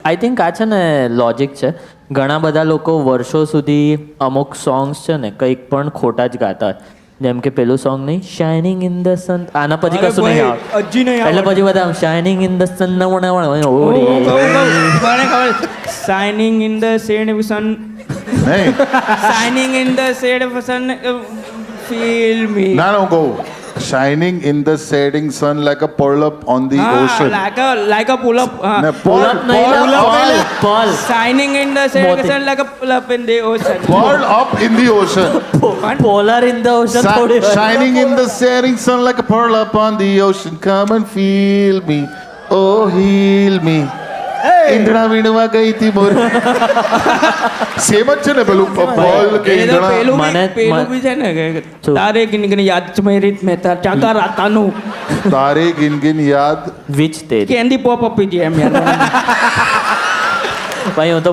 I think આ છે ને લોજિક છે. ઘણા બધા લોકો વર્ષો સુધી અમુક સોંગ્સ છે ને કંઈક પણ ખોટા જ ગાતા હોય. જેમ કે પેલું સોંગ નહીં, શાઇનિંગ ઇન ધ સન, આના પછી કશું નહીં આવે હજી નહીં એટલે પછી બધા shining in the sun shining in the shade sun નહીં shining in the shade sun feel me ના હું કહું shining in the shading sun like a pearl up on the ocean. like a pull up ને pearl Pal shining in the મોતી. sun like a pull up in the ocean pearl up in the ocean. Polar in the ocean થોડી Shining in the setting sun like a pearl up on the ocean. Come and feel me, oh heal me. ઈંધણા વીણવા ગઈ હતી મોર. Same જ છે ને પેલું બોલ કે ઈંધણા. પેલું બી છે ને કે શું? તારે ગિનગિન યાદ છે મેરી રીત મેં તાર ચાકા રાતાનું તારે ગિન ગિન યાદ. વિચ તેરી કેન્ડી પોપ અપ પી એમ યાર ભાઈ હું તો